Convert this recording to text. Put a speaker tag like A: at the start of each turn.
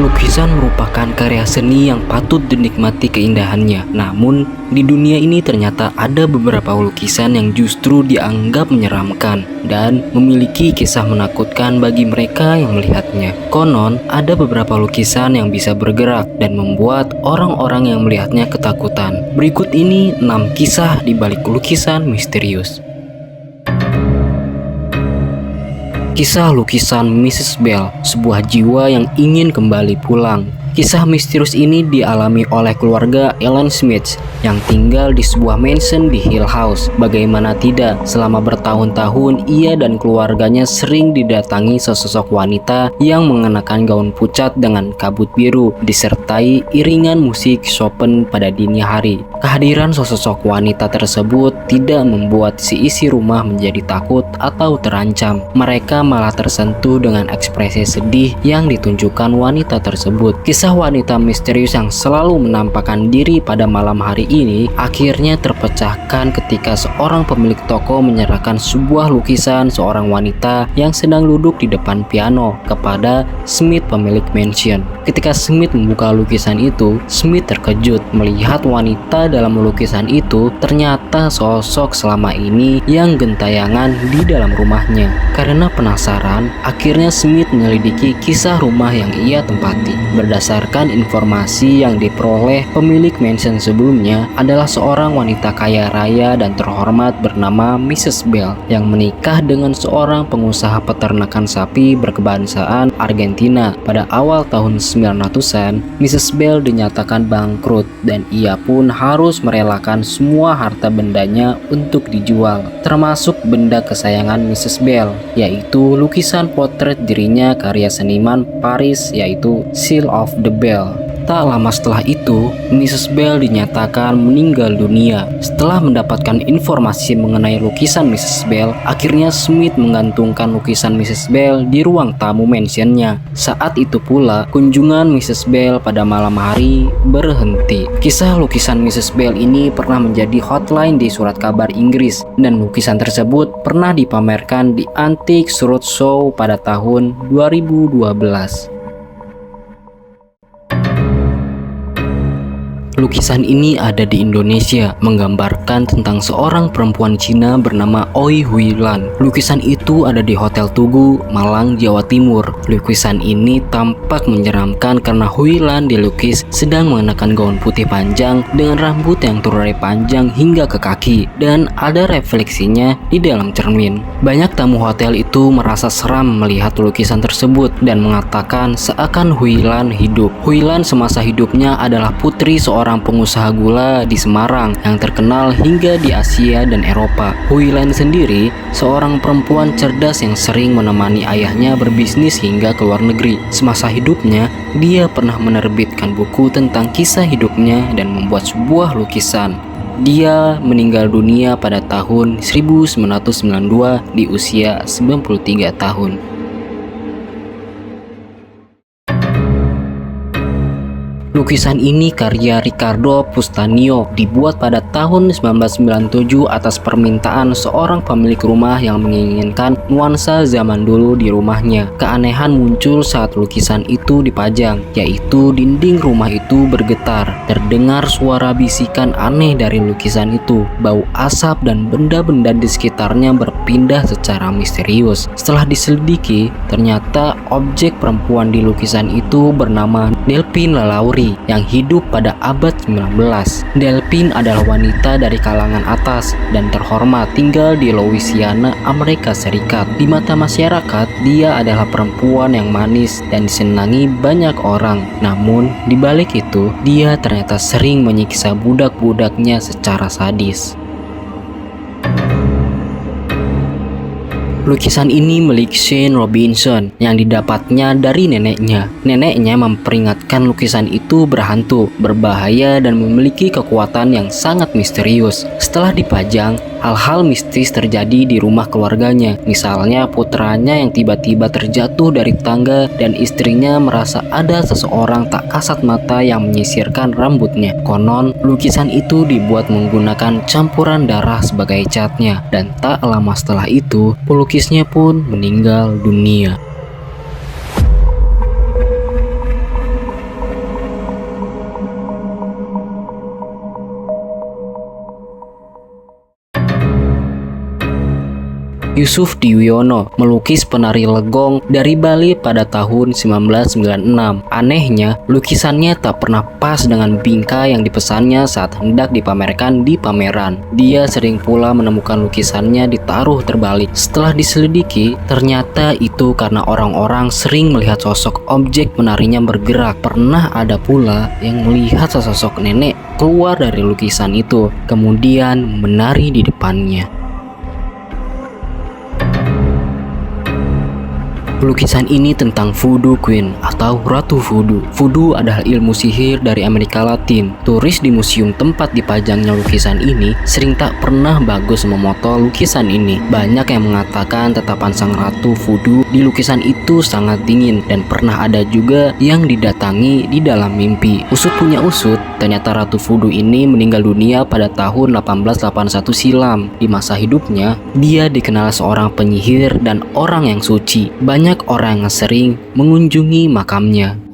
A: Lukisan merupakan karya seni yang patut dinikmati keindahannya. Namun, di dunia ini ternyata ada beberapa lukisan yang justru dianggap menyeramkan dan memiliki kisah menakutkan bagi mereka yang melihatnya. Konon, ada beberapa lukisan yang bisa bergerak dan membuat orang-orang yang melihatnya ketakutan. Berikut ini 6 kisah di balik lukisan misterius. Kisah lukisan Mrs. Bell, sebuah jiwa yang ingin kembali pulang. Kisah misterius ini dialami oleh keluarga Ellen Smith yang tinggal di sebuah mansion di Hill House. Bagaimana tidak, selama bertahun-tahun ia dan keluarganya sering didatangi sesosok wanita yang mengenakan gaun pucat dengan kabut biru, disertai iringan musik Chopin pada dini hari. Kehadiran sesosok wanita tersebut tidak membuat si isi rumah menjadi takut atau terancam. Mereka malah tersentuh dengan ekspresi sedih yang ditunjukkan wanita tersebut. Kisah wanita misterius yang selalu menampakkan diri pada malam hari ini akhirnya terpecahkan ketika seorang pemilik toko menyerahkan sebuah lukisan seorang wanita yang sedang duduk di depan piano kepada Smith, pemilik mansion. Ketika Smith membuka lukisan itu, Smith terkejut melihat wanita dalam lukisan itu ternyata sosok selama ini yang gentayangan di dalam rumahnya. Karena penasaran, akhirnya Smith menyelidiki kisah rumah yang ia tempati. Berdasarkan informasi yang diperoleh, pemilik mansion sebelumnya adalah seorang wanita kaya raya dan terhormat bernama Mrs. Bell yang menikah dengan seorang pengusaha peternakan sapi berkebangsaan Argentina. Pada awal tahun 900-an, Mrs. Bell dinyatakan bangkrut dan ia pun harus merelakan semua harta bendanya untuk dijual, termasuk benda kesayangan Mrs. Bell, yaitu lukisan potret dirinya karya seniman Paris yaitu Seal of the Bell. Tak lama setelah itu, Mrs. Bell dinyatakan meninggal dunia. Setelah mendapatkan informasi mengenai lukisan Mrs. Bell, akhirnya Smith menggantungkan lukisan Mrs. Bell di ruang tamu mansionnya. Saat itu pula, kunjungan Mrs. Bell pada malam hari berhenti. Kisah lukisan Mrs. Bell ini pernah menjadi hotline di surat kabar Inggris, dan lukisan tersebut pernah dipamerkan di Antiques Roadshow pada tahun 2012. Lukisan ini ada di Indonesia, menggambarkan tentang seorang perempuan Cina bernama Oi Huilan. Lukisan itu ada di Hotel Tugu, Malang, Jawa Timur. Lukisan ini tampak menyeramkan karena Huilan dilukis sedang mengenakan gaun putih panjang dengan rambut yang terurai panjang hingga ke kaki, dan ada refleksinya di dalam cermin. Banyak tamu hotel itu merasa seram melihat lukisan tersebut dan mengatakan seakan Huilan hidup. Huilan semasa hidupnya adalah putri seorang pengusaha gula di Semarang yang terkenal hingga di Asia dan Eropa. Huilan sendiri seorang perempuan cerdas yang sering menemani ayahnya berbisnis hingga ke luar negeri. Semasa hidupnya, dia pernah menerbitkan buku tentang kisah hidupnya dan membuat sebuah lukisan. Dia meninggal dunia pada tahun 1992 di usia 93 tahun. Lukisan ini karya Riccardo Pustanio, dibuat pada tahun 1997 atas permintaan seorang pemilik rumah yang menginginkan nuansa zaman dulu di rumahnya. Keanehan muncul saat lukisan itu dipajang, yaitu dinding rumah itu bergetar. Terdengar suara bisikan aneh dari lukisan itu. Bau asap dan benda-benda di sekitarnya berpindah secara misterius. Setelah diselidiki, ternyata objek perempuan di lukisan itu bernama Delphine Lalaurie yang hidup pada abad 19. Delphine adalah wanita dari kalangan atas dan terhormat, tinggal di Louisiana, Amerika Serikat. Di mata masyarakat, dia adalah perempuan yang manis dan disenangi banyak orang. Namun, di balik itu, dia ternyata sering menyiksa budak-budaknya secara sadis. Lukisan ini milik Shane Robinson yang didapatnya dari neneknya. Neneknya memperingatkan lukisan itu berhantu, berbahaya, dan memiliki kekuatan yang sangat misterius. Setelah dipajang, hal-hal mistis terjadi di rumah keluarganya. Misalnya putranya yang tiba-tiba terjatuh dari tangga dan istrinya merasa ada seseorang tak kasat mata yang menyisirkan rambutnya. Konon, lukisan itu dibuat menggunakan campuran darah sebagai catnya, dan tak lama setelah itu, pelukisnya pun meninggal dunia. Yusuf Diwiono melukis penari legong dari Bali pada tahun 1996. Anehnya, lukisannya tak pernah pas dengan bingkai yang dipesannya saat hendak dipamerkan di pameran. Dia sering pula menemukan lukisannya ditaruh terbalik. Setelah diselidiki, ternyata itu karena orang-orang sering melihat sosok objek menarinya bergerak. Pernah ada pula yang melihat sesosok nenek keluar dari lukisan itu, kemudian menari di depannya. Lukisan ini tentang Voodoo Queen atau Ratu Voodoo. Voodoo adalah ilmu sihir dari Amerika Latin. Turis di museum tempat dipajangnya lukisan ini sering tak pernah bagus memoto lukisan ini. Banyak yang mengatakan tatapan sang Ratu Voodoo di lukisan itu sangat dingin dan pernah ada juga yang didatangi di dalam mimpi. Usut punya usut, ternyata Ratu Voodoo ini meninggal dunia pada tahun 1881 silam. Di masa hidupnya, dia dikenal seorang penyihir dan orang yang suci. Banyak orang yang sering mengunjungi makamnya.